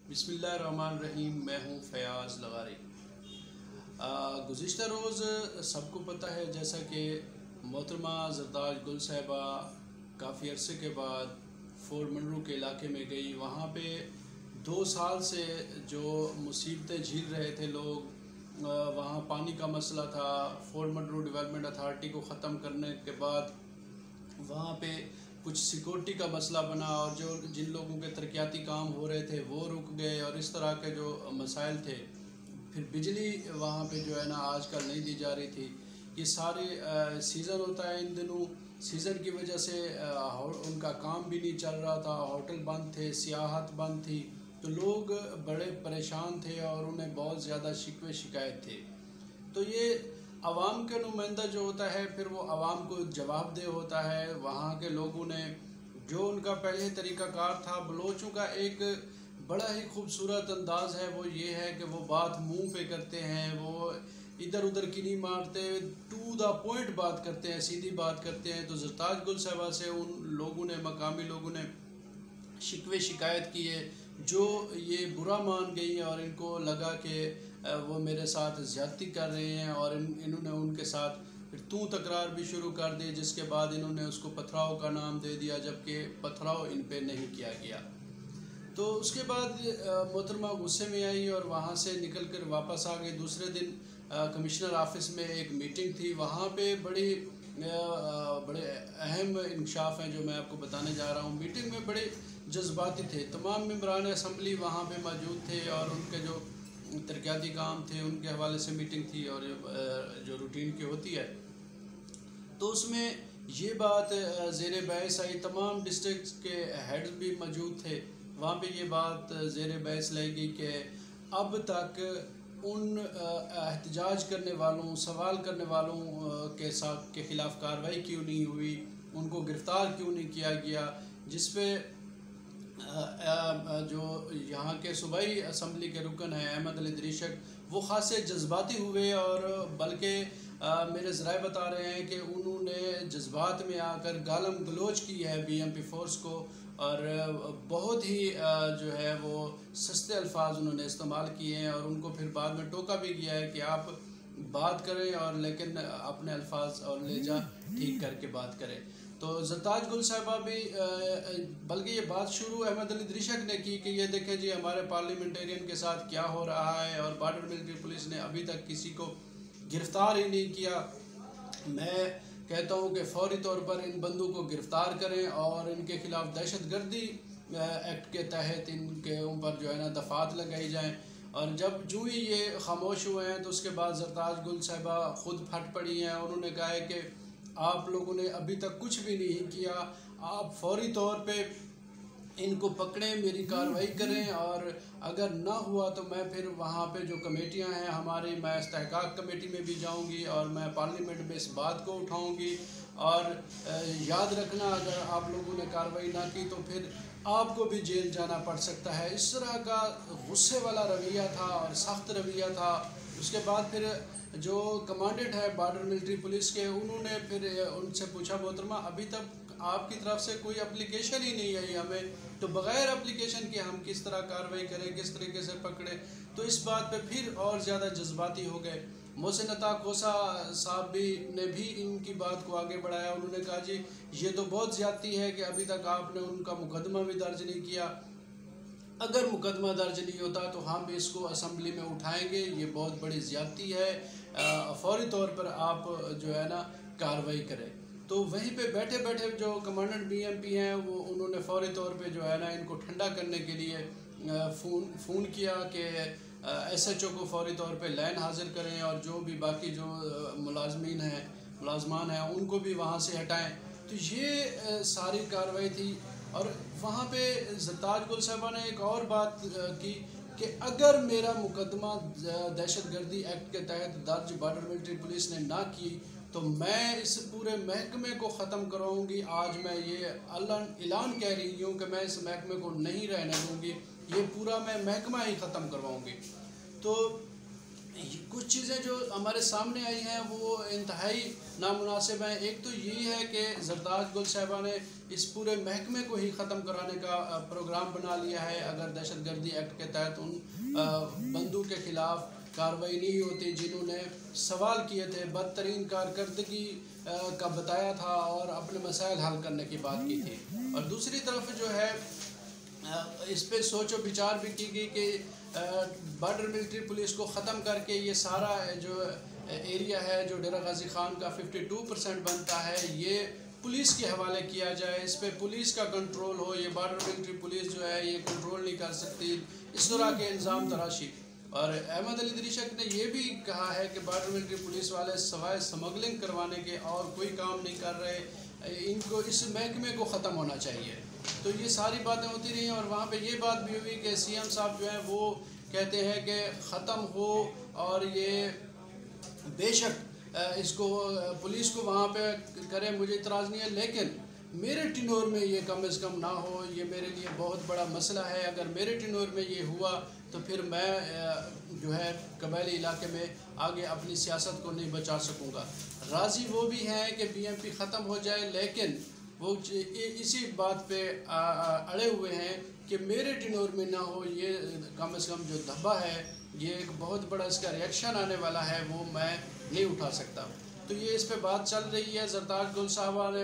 बिस्मिल्लाहिर्रहमानिर्रहीम। मैं हूँ फयाज़ लगारी। गुज़िश्ता रोज़ सबको पता है जैसा कि मोहतरमा जरदाज गुल साहिबा काफ़ी अरसे के बाद फोर्ट मंडरू के इलाके में गई। वहाँ पे 2 साल से जो मुसीबतें झेल रहे थे लोग, वहाँ पानी का मसला था। फोर्ट मंडरू डेवलपमेंट अथॉरिटी को ख़त्म करने के बाद वहाँ पे कुछ सिक्योरिटी का मसला बना और जो जिन लोगों के तरक्याती काम हो रहे थे वो रुक गए और इस तरह के जो मसाइल थे। फिर बिजली वहाँ पे जो है ना आजकल नहीं दी जा रही थी। ये सारे सीज़न होता है इन दिनों, सीज़न की वजह से उनका काम भी नहीं चल रहा था, होटल बंद थे, सियाहत बंद थी, तो लोग बड़े परेशान थे और उन्हें बहुत ज़्यादा शिकवे शिकायत थे। तो ये आवाम का नुमाइंदा जो होता है फिर वो आवाम को जवाबदेह होता है। वहाँ के लोगों ने जो उनका पहले तरीक़ाकार था, बलोचों का एक बड़ा ही खूबसूरत अंदाज़ है, वो ये है कि वो बात मुंह पे करते हैं, वो इधर उधर की नहीं मारते, टू द पॉइंट बात करते हैं, सीधी बात करते हैं। तो जरदाज गुल साहिबा से उन लोगों ने, मकामी लोगों ने शिकवे शिकायत किए जो ये बुरा मान गई हैं और इनको लगा कि वो मेरे साथ ज़्यादती कर रहे हैं और इन्होंने उनके साथ फिर तू तकरार भी शुरू कर दी, जिसके बाद इन्होंने उसको पथराव का नाम दे दिया, जबकि पथराव इन पे नहीं किया गया। तो उसके बाद मोहतरमा गुस्से में आई और वहाँ से निकल कर वापस आ गई। दूसरे दिन कमिश्नर ऑफिस में एक मीटिंग थी, वहाँ पे बड़े अहम इंकशाफ हैं जो मैं आपको बताने जा रहा हूँ। मीटिंग में बड़े जज्बाती थे, तमाम मेंबरान असम्बली वहाँ पे मौजूद थे और उनके जो तरक्याती काम थे उनके हवाले से मीटिंग थी और जो रूटीन की होती है। तो उसमें ये बात ज़ेर बहस आई, तमाम डिस्ट्रिक्ट के हेड्स भी मौजूद थे। वहाँ पे ये बात ज़ेर बहस लाई गई कि अब तक उन एहतजाज करने वालों, सवाल करने वालों के ख़िलाफ़ कार्रवाई क्यों नहीं हुई, उनको गिरफ़्तार क्यों नहीं किया गया। जिस पे जो यहाँ के सूबाई असम्बली के रुकन हैं अहमद अली दरीशक, वो ख़ासे जज्बाती हुए और बल्कि मेरे ज़राए बता रहे हैं कि उन्होंने जज्बात में आकर गालम गलोच की है बीएमपी फोर्स को और बहुत ही जो है वो सस्ते अल्फाज उन्होंने इस्तेमाल किए हैं और उनको फिर बाद में टोका भी किया है कि आप बात करें और लेकिन अपने अल्फाज और लहजा ठीक करके बात करें। तो जरदाज गुल साहिबा भी बल्कि ये बात शुरू अहमद अली दरीशक ने की कि ये देखें जी हमारे पार्लियामेंटेरियन के साथ क्या हो रहा है और बॉर्डर मिलिट्री पुलिस ने अभी तक किसी को गिरफ़्तार ही नहीं किया। मैं कहता हूँ कि फौरी तौर पर इन बंदों को गिरफ़्तार करें और इनके ख़िलाफ़ दहशतगर्दी एक्ट के तहत इनके ऊपर जो है ना दफ़ात लगाई जाएँ। और जब जो ही ये खामोश हुए हैं तो उसके बाद जरदाज गुल साहिबा ख़ुद फट पड़ी हैं। उन्होंने कहा है कि आप लोगों ने अभी तक कुछ भी नहीं किया, आप फौरी तौर पे इनको पकड़ें, मेरी कार्रवाई करें और अगर ना हुआ तो मैं फिर वहाँ पे जो कमेटियाँ हैं हमारी, मैं इस्तेहकाक कमेटी में भी जाऊँगी और मैं पार्लियामेंट में इस बात को उठाऊँगी। और याद रखना अगर आप लोगों ने कार्रवाई ना की तो फिर आपको भी जेल जाना पड़ सकता है। इस तरह का गुस्से वाला रवैया था और सख्त रवैया था। उसके बाद फिर जो कमांडेंट है बॉर्डर मिलिट्री पुलिस के, उन्होंने फिर उनसे पूछा मोहतरमा अभी तक आपकी तरफ से कोई एप्लीकेशन ही नहीं आई हमें, तो बग़ैर एप्लीकेशन के हम किस तरह कार्रवाई करें, किस तरीके से पकड़ें। तो इस बात पे फिर और ज़्यादा जज्बाती हो गए। मोहसिन अता खोसा साहब ने भी इनकी बात को आगे बढ़ाया। उन्होंने कहा जी ये तो बहुत ज़्यादती है कि अभी तक आपने उनका मुकदमा भी दर्ज नहीं किया। अगर मुकदमा दर्ज नहीं होता तो हम इसको असम्बली में उठाएंगे, ये बहुत बड़ी ज़्यादती है, फ़ौरी तौर पर आप जो है ना कार्रवाई करें। तो वहीं पे बैठे बैठे जो कमांडेंट बीएमपी हैं वो उन्होंने फ़ौरी तौर पे जो है ना इनको ठंडा करने के लिए फ़ोन किया कि एसएचओ को फ़ौरी तौर पे लाइन हाजिर करें और जो भी बाकी जो मुलाजमान हैं उनको भी वहाँ से हटाएं। तो ये सारी कार्रवाई थी। और वहाँ पे जरदाज गुल साहिबा ने एक और बात की कि अगर मेरा मुकदमा दहशतगर्दी एक्ट के तहत दर्ज बॉर्डर मिलिट्री पुलिस ने ना की तो मैं इस पूरे महकमे को ख़त्म कराऊंगी। आज मैं ये ऐलान कह रही हूँ कि मैं इस महकमे को नहीं रहने दूँगी, ये पूरा मैं महकमा ही ख़त्म करवाऊँगी। तो कुछ चीज़ें जो हमारे सामने आई हैं वो इंतहाई नामुनासिब हैं। एक तो यही है कि जरदाज गुल साहिबा ने इस पूरे महकमे को ही ख़त्म कराने का प्रोग्राम बना लिया है। अगर दहशत गर्दी एक्ट के तहत उन बंदों के ख़िलाफ़ कार्रवाई नहीं होती जिन्होंने सवाल किए थे, बदतरीन कारकर्दगी का बताया था और अपने मसाइल हल करने की बात की थी, और दूसरी तरफ जो है इस पे सोचो विचार भी की गई कि बॉर्डर मिलिट्री पुलिस को ख़त्म करके ये सारा जो एरिया है जो डेरा गाजी खान का 52% बनता है ये पुलिस के हवाले किया जाए, इस पे पुलिस का कंट्रोल हो। ये बॉर्डर मिलिट्री पुलिस जो है ये कंट्रोल नहीं कर सकती, इस तरह के इल्ज़ाम तराशी। और अहमद अली दरीशक ने यह भी कहा है कि बॉर्डर मिलिट्री पुलिस वाले सवाए स्मगलिंग करवाने के और कोई काम नहीं कर रहे, इनको इस महकमे को ख़त्म होना चाहिए। तो ये सारी बातें होती रही और वहाँ पे ये बात भी हुई कि सीएम साहब जो हैं वो कहते हैं कि ख़त्म हो और ये बेशक इसको पुलिस को वहाँ पे करें, मुझे इतराज़ नहीं है, लेकिन मेरे टिनोर में ये कम से कम ना हो, ये मेरे लिए बहुत बड़ा मसला है। अगर मेरे टिनोर में ये हुआ तो फिर मैं जो है कबायली इलाके में आगे अपनी सियासत को नहीं बचा सकूँगा। राज़ी वो भी हैं कि बीएमपी ख़त्म हो जाए, लेकिन वो इसी बात पे अड़े हुए हैं कि मेरे टिनोर में ना हो। ये कम से कम जो धब्बा है, ये एक बहुत बड़ा इसका रिएक्शन आने वाला है, वो मैं नहीं उठा सकता। तो ये इस पे बात चल रही है। जरदाज गुल साहबा ने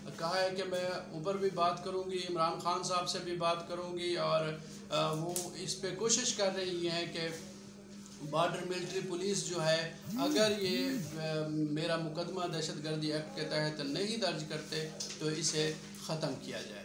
कहा है कि मैं ऊपर भी बात करूंगी, इमरान खान साहब से भी बात करूंगी, और वो इस पे कोशिश कर रही हैं कि बॉर्डर मिलिट्री पुलिस जो है अगर ये मेरा मुकदमा दहशत गर्दी एक्ट के तहत नहीं दर्ज करते तो इसे ख़त्म किया जाए।